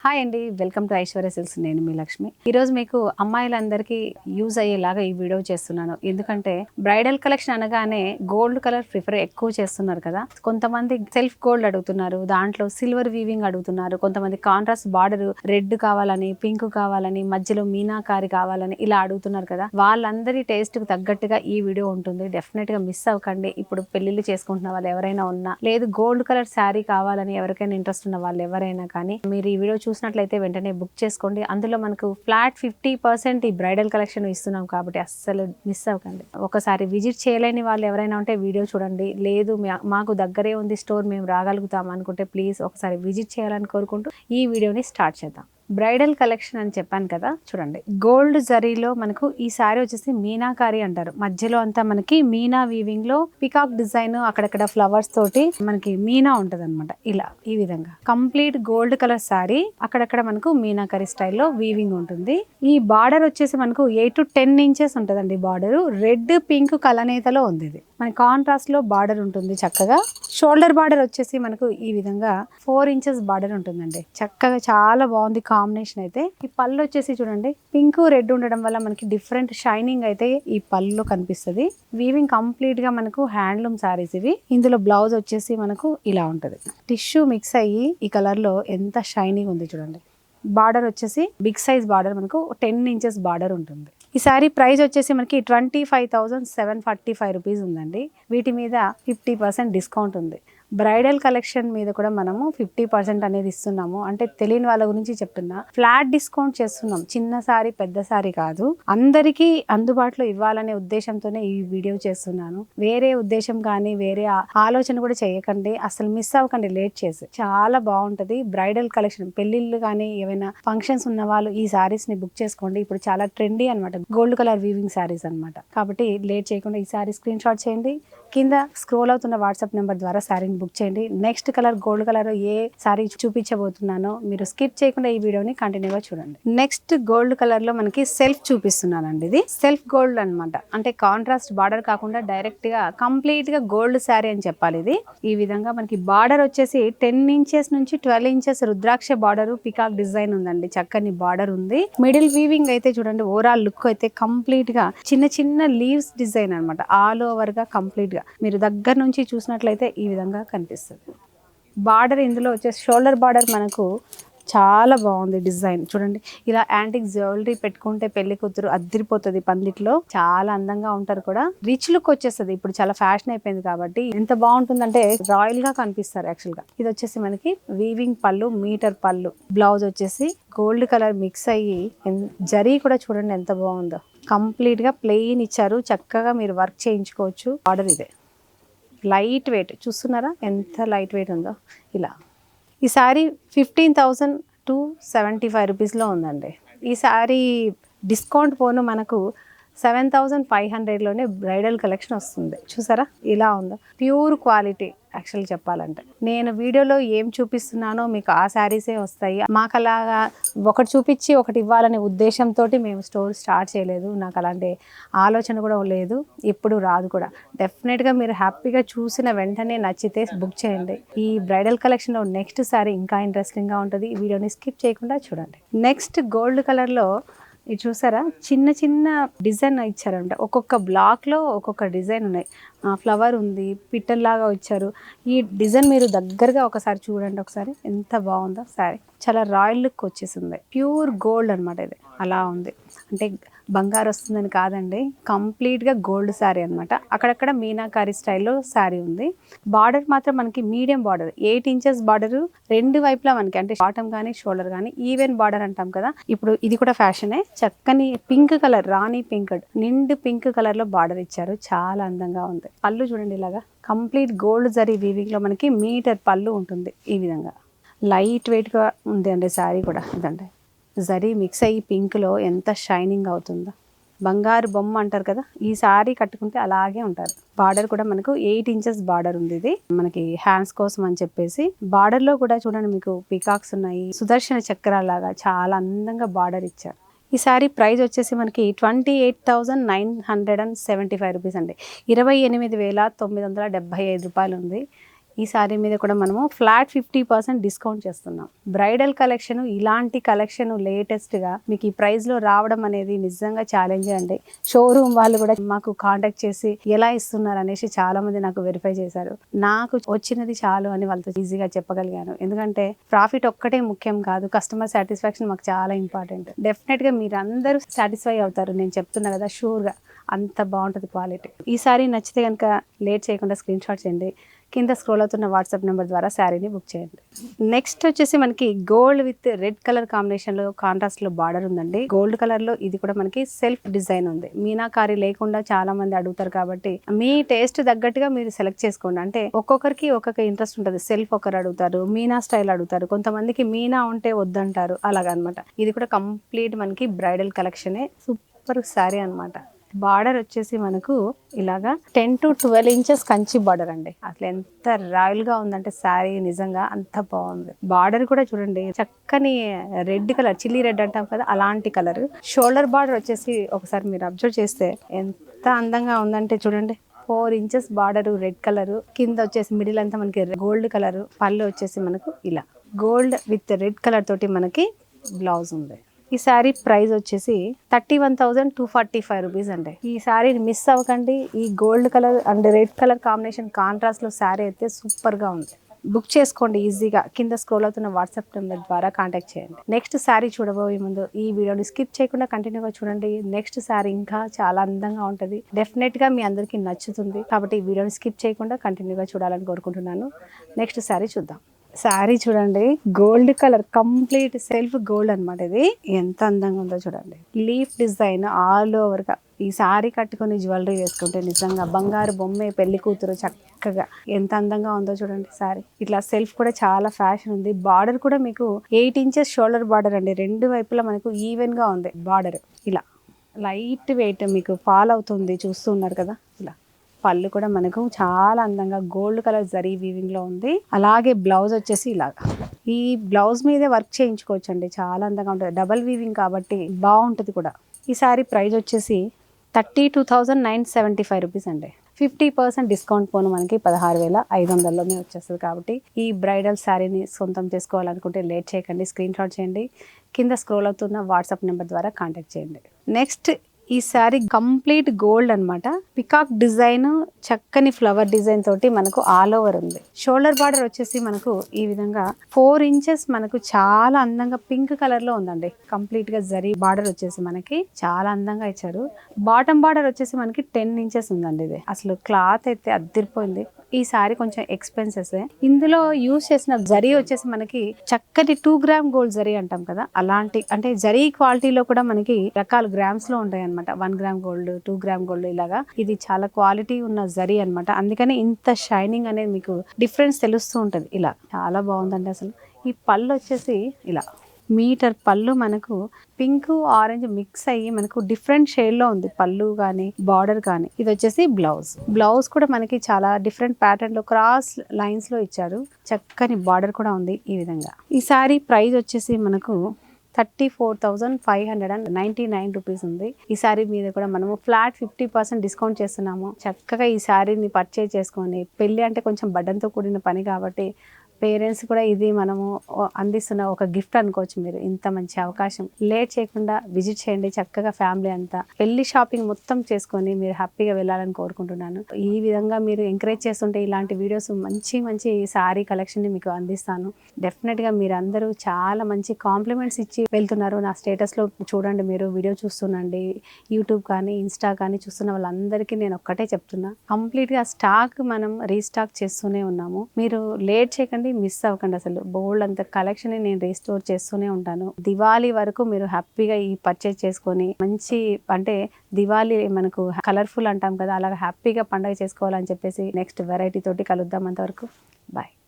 Hi అండి, welcome to Aishwarya silks. నేను మీ లక్ష్మి. ఈరోజు మీకు అమ్మాయిలందరికీ యూజ్ అయ్యేలాగా ఈ వీడియో చేస్తున్నాను. ఎందుకంటే బ్రైడల్ కలెక్షన్ అనగానే గోల్డ్ కలర్ ప్రిఫర్ ఎక్కువ చేస్తున్నారు కదా. కొంతమంది సెల్ఫ్ గోల్డ్ అడుగుతున్నారు, దాంట్లో సిల్వర్ వీవింగ్ అడుగుతున్నారు, కొంతమంది కాంట్రాస్ట్ బార్డర్ రెడ్ కావాలని, పింక్ కావాలని, మధ్యలో మీనాకారి కావాలని ఇలా అడుగుతున్నారు కదా. వాళ్ళందరి టేస్ట్ కు తగ్గట్టుగా ఈ వీడియో ఉంటుంది. డెఫినెట్ గా మిస్ అవ్వకండి. ఇప్పుడు పెళ్లిళ్ళు చేసుకుంటున్న వాళ్ళు ఎవరైనా ఉన్నా, లేదు గోల్డ్ కలర్ శారీ కావాలని ఎవరికైనా ఇంట్రెస్ట్ ఉన్న వాళ్ళు ఎవరైనా కానీ మీరు ఈ వీడియో చూసినట్లయితే వెంటనే బుక్ చేసుకోండి. అందులో మనకు ఫ్లాట్ 50% ఈ బ్రైడల్ కలెక్షన్ ఇస్తున్నాం కాబట్టి అస్సలు మిస్ అవ్వకండి. ఒకసారి విజిట్ చేయలేని వాళ్ళు ఎవరైనా ఉంటే వీడియో చూడండి. లేదు మాకు దగ్గరే ఉంది స్టోర్, మేము రాగలుగుతాం అనుకుంటే ప్లీజ్ ఒకసారి విజిట్ చేయాలని కోరుకుంటూ ఈ వీడియోని స్టార్ట్ చేద్దాం. బ్రైడల్ కలెక్షన్ అని చెప్పాను కదా, చూడండి. గోల్డ్ జరీలో మనకు ఈ సారీ వచ్చేసి మీనాకారి అంటారు. మధ్యలో అంతా మనకి మీనా వీవింగ్ లో పికాక్ డిజైన్, అక్కడక్కడ ఫ్లవర్స్ తోటి మనకి మీనా ఉంటది అనమాట. ఇలా ఈ విధంగా కంప్లీట్ గోల్డ్ కలర్ సారీ, అక్కడక్కడ మనకు మీనాకారి స్టైల్లో వీవింగ్ ఉంటుంది. ఈ బార్డర్ వచ్చేసి మనకు 8 to 10 ఇంచెస్ ఉంటదండి. బార్డర్ రెడ్ పింక్ కలనేతలో ఉంది. ఇది మన కాంట్రాస్ట్ లో బార్డర్ ఉంటుంది చక్కగా. షోల్డర్ బార్డర్ వచ్చేసి మనకు ఈ విధంగా 4 ఇంచెస్ బార్డర్ ఉంటుందండి. చక్కగా చాలా బాగుంది కాంబినేషన్ అయితే. ఈ పళ్ళు వచ్చేసి చూడండి, పింక్ రెడ్ ఉండడం వల్ల మనకి డిఫరెంట్ షైనింగ్ అయితే ఈ పళ్ళులో కనిపిస్తుంది. వీవింగ్ కంప్లీట్ గా మనకు హ్యాండ్లూమ్ సారీస్ ఇవి. ఇందులో బ్లౌజ్ వచ్చేసి మనకు ఇలా ఉంటది. టిష్యూ మిక్స్ అయ్యి ఈ కలర్ లో ఎంత షైనింగ్ ఉంది చూడండి. బార్డర్ వచ్చేసి బిగ్ సైజ్ బార్డర్, మనకు 10 ఇంచెస్ బార్డర్ ఉంటుంది. ఈ సారీ ప్రైస్ వచ్చేసి మనకి 25,745 రూపీస్ ఉందండి. వీటి మీద 50% డిస్కౌంట్ ఉంది. బ్రైడల్ కలెక్షన్ మీద కూడా మనము 50% అనేది ఇస్తున్నాము. అంటే తెలియని వాళ్ళ గురించి చెప్తున్నా, ఫ్లాట్ డిస్కౌంట్ చేస్తున్నాం. చిన్న సారీ పెద్ద సారీ కాదు, అందరికీ అందుబాటులో ఇవ్వాలనే ఉద్దేశంతోనే ఈ వీడియో చేస్తున్నాను. వేరే ఉద్దేశం కానీ వేరే ఆలోచన కూడా చేయకండి, అసలు మిస్ అవ్వకండి లేట్ చేసి. చాలా బాగుంటది బ్రైడల్ కలెక్షన్. పెళ్లిళ్ళు కానీ ఏమైనా ఫంక్షన్స్ ఉన్న వాళ్ళు ఈ సారీస్ ని బుక్ చేసుకోండి. ఇప్పుడు చాలా ట్రెండీ అనమాట గోల్డ్ కలర్ వీవింగ్ సారీస్ అనమాట. కాబట్టి లేట్ చేయకుండా ఈ సారీ స్క్రీన్ షాట్ చేయండి. కింద స్క్రోల్ అవుతున్న వాట్సాప్ నెంబర్ ద్వారా సారీని బుక్ చేయండి. నెక్స్ట్ కలర్ గోల్డ్ కలర్ ఏ సారీ చూపించబోతున్నానో మీరు స్కిప్ చేయకుండా ఈ వీడియోని కంటిన్యూగా చూడండి. నెక్స్ట్ గోల్డ్ కలర్ లో మనకి సెల్ఫ్ చూపిస్తున్నానండి. ఇది సెల్ఫ్ గోల్డ్ అనమాట. అంటే కాంట్రాస్ట్ బార్డర్ కాకుండా డైరెక్ట్ గా కంప్లీట్ గా గోల్డ్ సారీ అని చెప్పాలి. ఇది ఈ విధంగా మనకి బార్డర్ వచ్చేసి 10 ఇంచెస్ నుంచి 12 ఇంచెస్ రుద్రాక్ష బార్డర్ పికాక్ డిజైన్ ఉందండి. చక్కని బార్డర్ ఉంది. మిడిల్ వీవింగ్ అయితే చూడండి, ఓవరాల్ లుక్ అయితే కంప్లీట్ గా చిన్న చిన్న లీవ్స్ డిజైన్ అనమాట. ఆల్ ఓవర్ గా కంప్లీట్ గా మీరు దగ్గర నుంచి చూసినట్లయితే ఈ విధంగా కనిపిస్తుంది. బార్డర్ ఇందులో వచ్చేసి షోల్డర్ బార్డర్ మనకు చాలా బాగుంది డిజైన్. చూడండి, ఇలా యాంటిక్ జ్యువెలరీ పెట్టుకుంటే పెళ్లి కూతురు అద్దరిపోతుంది. పందిట్లో చాలా అందంగా ఉంటారు కూడా. రిచ్ లుక్ వచ్చేస్తుంది. ఇప్పుడు చాలా ఫ్యాషన్ అయిపోయింది కాబట్టి ఎంత బాగుంటుందంటే రాయల్ గా కనిపిస్తారు యాక్చువల్ గా. ఇది వచ్చేసి మనకి వీవింగ్ పళ్ళు, మీటర్ పళ్ళు. బ్లౌజ్ వచ్చేసి గోల్డ్ కలర్ మిక్స్ అయ్యి జరీ కూడా చూడండి ఎంత బాగుందో. కంప్లీట్ గా ప్లెయిన్ ఇచ్చారు. చక్కగా మీరు వర్క్ చేయించుకోవచ్చు. ఆర్డర్ ఇదే లైట్ వెయిట్, చూస్తున్నారా ఎంత లైట్ వెయిట్ ఉందో. ఇలా ఈ సారీ 15,275 రూపీస్లో ఉందండి. ఈ సారీ డిస్కౌంట్ పోను మనకు 7,500లోనే బ్రైడల్ కలెక్షన్ వస్తుంది. చూసారా ఇలా ఉందో, ప్యూర్ క్వాలిటీ. యాక్చువల్ చెప్పాలంటే నేను వీడియోలో ఏం చూపిస్తున్నానో మీకు ఆ శారీసే వస్తాయి. మాకు అలాగా ఒకటి చూపించి ఒకటి ఇవ్వాలనే ఉద్దేశంతో మేము స్టోర్ స్టార్ట్ చేయలేదు. నాకు అలాంటి ఆలోచన కూడా లేదు, ఎప్పుడు రాదు కూడా. డెఫినెట్గా మీరు హ్యాపీగా చూసిన వెంటనే నచ్చితే బుక్ చేయండి. ఈ బ్రైడల్ కలెక్షన్లో నెక్స్ట్ శారీ ఇంకా ఇంట్రెస్టింగ్గా ఉంటుంది. ఈ వీడియోని స్కిప్ చేయకుండా చూడండి. నెక్స్ట్ గోల్డ్ కలర్లో ఇది చూసారా, చిన్న చిన్న డిజైన్ ఇచ్చారంట. ఒక్కొక్క బ్లాక్లో ఒక్కొక్క డిజైన్ ఉన్నాయి. ఫ్లవర్ ఉంది, పిట్టల్లాగా వచ్చారు. ఈ డిజైన్ మీరు దగ్గరగా ఒకసారి చూడండి. ఒకసారి ఎంత బాగుందో సారీ. చాలా రాయల్ లుక్ వచ్చేసింది. ప్యూర్ గోల్డ్ అనమాట. ఇది అలా ఉంది. అంటే బంగారు వస్తుందని కాదండి, కంప్లీట్గా గోల్డ్ శారీ అనమాట. అక్కడక్కడ మీనాకారి స్టైల్లో శారీ ఉంది. బార్డర్ మాత్రం మనకి మీడియం బార్డర్, 8 ఇంచెస్ బార్డర్ రెండు వైపులా మనకి. అంటే బాటమ్ కానీ షోల్డర్ కానీ ఈవెన్ బార్డర్ అంటాం కదా. ఇప్పుడు ఇది కూడా ఫ్యాషనే. చక్కని పింక్ కలర్, రాణి పింక్, నిండు పింక్ కలర్ లో బార్డర్ ఇచ్చారు. చాలా అందంగా ఉంది. పళ్ళు చూడండి, ఇలాగా కంప్లీట్ గోల్డ్ జరీ వీవింగ్ లో మనకి మీటర్ పళ్ళు ఉంటుంది. ఈ విధంగా లైట్ వెయిట్ గా ఉంది అండి శారీ కూడా. ఇదండి జరీ మిక్స్ అయ్యి పింక్ లో ఎంత షైనింగ్ అవుతుందో. బంగారు బొమ్మ అంటారు కదా, ఈ సారీ కట్టుకుంటే అలాగే ఉంటారు. బార్డర్ కూడా మనకు 8 ఇంచెస్ బార్డర్ ఉంది. ఇది మనకి హ్యాండ్స్ కోసం అని చెప్పేసి. బార్డర్ లో కూడా చూడండి మీకు పీకాక్స్ ఉన్నాయి, సుదర్శన చక్రాలాగా చాలా అందంగా బార్డర్ ఇచ్చారు. ఈ సారీ ప్రైస్ వచ్చేసి మనకి 28,975 రూపీస్ అండి. 28,975 రూపాయలు ఉంది. ఈ సారీ మీద కూడా మనము ఫ్లాట్ 50% డిస్కౌంట్ చేస్తున్నాం. బ్రైడల్ కలెక్షన్ ఇలాంటి కలెక్షన్ లేటెస్ట్ గా మీకు ఈ ప్రైస్ లో రావడం అనేది నిజంగా ఛాలెంజ్ అండి. షోరూమ్ వాళ్ళు కూడా మాకు కాంటాక్ట్ చేసి ఎలా ఇస్తున్నారు అనేసి చాలా మంది నాకు వెరిఫై చేశారు. నాకు వచ్చినది చాలు అని వాళ్ళతో ఈజీగా చెప్పగలిగాను. ఎందుకంటే ప్రాఫిట్ ఒక్కటే ముఖ్యం కాదు, కస్టమర్ సాటిస్ఫాక్షన్ మాకు చాలా ఇంపార్టెంట్. డెఫినెట్ గా మీరు అందరూ సాటిస్ఫై అవుతారు, నేను చెప్తున్నా కదా, షూర్ గా అంత బాగుంటుంది క్వాలిటీ. ఈ సారీ నచ్చితే కనుక లేట్ చేయకుండా స్క్రీన్ షాట్ చేయండి, కింద స్క్రోల్ అవుతున్న వాట్సాప్ నెంబర్ ద్వారా శారీని బుక్ చేయండి. నెక్స్ట్ వచ్చేసి మనకి gold with red colour combination లో కాంట్రాస్ట్ లో బార్డర్ ఉందండి. గోల్డ్ కలర్ లో ఇది కూడా మనకి సెల్ఫ్ డిజైన్ ఉంది. మీనాకారి లేకుండా చాలా మంది అడుగుతారు కాబట్టి మీ టేస్ట్ తగ్గట్టుగా మీరు సెలెక్ట్ చేసుకోండి. అంటే ఒక్కొక్కరికి ఒక్కొక్క ఇంట్రెస్ట్ ఉంటుంది. సెల్ఫ్ ఒకరు అడుగుతారు, మీనా స్టైల్ అడుగుతారు, కొంతమందికి మీనా ఉంటే వద్దంటారు, అలాగనమాట. ఇది కూడా కంప్లీట్ మనకి బ్రైడల్ కలెక్షనే. సూపర్ శారీ అనమాట. బార్డర్ వచ్చేసి మనకు ఇలాగా 10 to 12 ఇంచెస్ కంచి బార్డర్ అండి. అసలు ఎంత రాయల్ గా ఉందంటే శారీ నిజంగా అంత బాగుంది. బార్డర్ కూడా చూడండి, చక్కని రెడ్ కలర్, చిల్లీ రెడ్ అంటాం కదా, అలాంటి కలర్. షోల్డర్ బార్డర్ వచ్చేసి ఒకసారి మీరు అబ్జర్వ్ చేస్తే ఎంత అందంగా ఉందంటే చూడండి, 4 ఇంచెస్ బార్డర్ రెడ్ కలర్, కింద వచ్చేసి మిడిల్ అంతా మనకి గోల్డ్ కలర్, పళ్ళు వచ్చేసి మనకు ఇలా గోల్డ్ విత్ రెడ్ కలర్ తోటి మనకి బ్లౌజ్ ఉంది. ఈ శారీ ప్రైస్ వచ్చేసి 31,245 రూపీస్ అండి. ఈ శారీని మిస్ అవ్వకండి. ఈ gold colour and red colour combination contrast లో శారీ అయితే సూపర్ గా ఉంది. బుక్ చేసుకోండి ఈజీగా, కింద స్క్రోల్ అవుతున్న వాట్సాప్ నెంబర్ ద్వారా కాంటాక్ట్ చేయండి. నెక్స్ట్ శారీ చూడబోయే ముందు ఈ వీడియోని స్కిప్ చేయకుండా కంటిన్యూగా చూడండి. నెక్స్ట్ శారీ ఇంకా చాలా అందంగా ఉంటుంది, డెఫినెట్ గా మీ అందరికీ నచ్చుతుంది. కాబట్టి ఈ వీడియోని స్కిప్ చేయకుండా కంటిన్యూగా చూడాలని కోరుకుంటున్నాను. నెక్స్ట్ శారీ చూద్దాం. శారీ చూడండి, gold colour, complete self gold అనమాట. ఇది ఎంత అందంగా ఉందో చూడండి. లీఫ్ డిజైన్ ఆల్ ఓవర్ గా. ఈ శారీ కట్టుకుని జ్యువెలరీ వేసుకుంటే నిజంగా బంగారు బొమ్మే, పెళ్లి కూతురు చక్కగా ఎంత అందంగా ఉందో చూడండి. శారీ ఇట్లా సెల్ఫ్ కూడా చాలా ఫ్యాషన్ ఉంది. బార్డర్ కూడా మీకు 8 ఇంచెస్ షోల్డర్ బార్డర్ అండి. రెండు వైపులా మనకు ఈవెన్ గా ఉంది బార్డర్. ఇలా లైట్ వెయిట్ మీకు ఫాల్ అవుతుంది, చూస్తూ ఉన్నారు కదా. ఇలా పళ్ళు కూడా మనకు చాలా అందంగా గోల్డ్ కలర్ జరీ వీవింగ్ లో ఉంది. అలాగే బ్లౌజ్ వచ్చేసి ఇలాగా, ఈ బ్లౌజ్ మీదే వర్క్ చేయించుకోవచ్చు అండి, చాలా అందంగా ఉంటుంది. డబల్ వీవింగ్ కాబట్టి బాగుంటుంది కూడా. ఈ సారీ ప్రైస్ వచ్చేసి 32,975 రూపీస్ అండి. 50% డిస్కౌంట్ పోను మనకి 16,500లోనే వచ్చేస్తుంది. కాబట్టి ఈ బ్రైడల్ శారీని సొంతం చేసుకోవాలనుకుంటే లేట్ చేయకండి, స్క్రీన్ షాట్ చేయండి, కింద స్క్రోల్ అవుతున్న వాట్సాప్ నెంబర్ ద్వారా కాంటాక్ట్ చేయండి. నెక్స్ట్ ఈ శారీ కంప్లీట్ గోల్డ్ అనమాట. పికాక్ డిజైన్, చక్కని ఫ్లవర్ డిజైన్ తోటి మనకు ఆల్ ఓవర్ ఉంది. షోల్డర్ బార్డర్ వచ్చేసి మనకు ఈ విధంగా 4 ఇంచెస్ మనకు చాలా అందంగా పింక్ కలర్ లో ఉందండి. కంప్లీట్ గా జరీ బార్డర్ వచ్చేసి మనకి చాలా అందంగా ఇచ్చారు. బాటమ్ బార్డర్ వచ్చేసి మనకి 10 ఇంచెస్ ఉందండి. ఇది అసలు క్లాత్ అయితే అద్దరిపోయింది. ఈ సారీ కొంచెం ఎక్స్పెన్సెస్. ఇందులో యూజ్ చేసిన జరీ వచ్చేసి మనకి చక్కటి 2 గ్రామ్ గోల్డ్ జరీ అంటాం కదా, అలాంటి అంటే జరీ క్వాలిటీలో కూడా మనకి రకాల గ్రామ్స్ లో ఉంటాయి అనమాట. 1 గ్రామ్ గోల్డ్, 2 గ్రామ్ గోల్డ్, ఇలాగా. ఇది చాలా క్వాలిటీ ఉన్న జరీ అనమాట. అందుకని ఇంత షైనింగ్ అనేది మీకు డిఫరెన్స్ తెలుస్తూ ఉంటది. ఇలా చాలా బాగుందండి అసలు. ఈ పళ్ళు వచ్చేసి ఇలా మీటర్ పళ్ళు, మనకు పింక్ ఆరెంజ్ మిక్స్ అయ్యి మనకు డిఫరెంట్ షేడ్ లో ఉంది పళ్ళు కానీ బార్డర్ కానీ. ఇది వచ్చేసి బ్లౌజ్. బ్లౌజ్ కూడా మనకి చాలా డిఫరెంట్ ప్యాటర్న్ లో క్రాస్ లైన్స్ లో ఇచ్చారు. చక్కని బార్డర్ కూడా ఉంది ఈ విధంగా. ఈ సారీ ప్రైస్ వచ్చేసి మనకు 34,599 రూపీస్ ఉంది. ఈ సారీ మీద కూడా మనము ఫ్లాట్ 50% డిస్కౌంట్ చేస్తున్నాము. చక్కగా ఈ సారీని పర్చేజ్ చేసుకొని, పెళ్లి అంటే కొంచెం బడ్డంతో కూడిన పని కాబట్టి పేరెంట్స్ కూడా ఇది మనము అందిస్తున్న ఒక గిఫ్ట్ అనుకోవచ్చు. మీరు ఇంత మంచి అవకాశం లేట్ చేయకుండా విజిట్ చేయండి. చక్కగా ఫ్యామిలీ అంతా పెళ్లి షాపింగ్ మొత్తం చేసుకొని మీరు హ్యాపీగా వెళ్ళాలని కోరుకుంటున్నాను. ఈ విధంగా మీరు ఎంకరేజ్ చేస్తుంటే ఇలాంటి వీడియోస్ మంచి మంచి సారీ కలెక్షన్ ని మీకు అందిస్తాను. డెఫినెట్ గా మీరు అందరూ చాలా మంచి కాంప్లిమెంట్స్ ఇచ్చి వెళ్తున్నారు. నా స్టేటస్ లో చూడండి, మీరు వీడియో చూస్తుండండి, యూట్యూబ్ కానీ ఇన్స్టా కానీ చూస్తున్న వాళ్ళందరికీ నేను ఒక్కటే చెప్తున్నా, కంప్లీట్ గా స్టాక్ మనం రీస్టాక్ చేస్తూనే ఉన్నాము. మీరు లేట్ చేయకండి, మిస్ అవ్వకండి. అసలు బోల్డ్ అంత కలెక్షన్ నేను రీస్టోర్ చేస్తూనే ఉంటాను. దివాళీ వరకు మీరు హ్యాపీగా ఈ పర్చేజ్ చేసుకొని మంచి, అంటే దివాళీ మనకు కలర్ఫుల్ అంటాం కదా, అలాగా హ్యాపీగా పండుగ చేసుకోవాలని చెప్పేసి నెక్స్ట్ వెరైటీ తోటి కలుద్దాం. అంతవరకు బాయ్.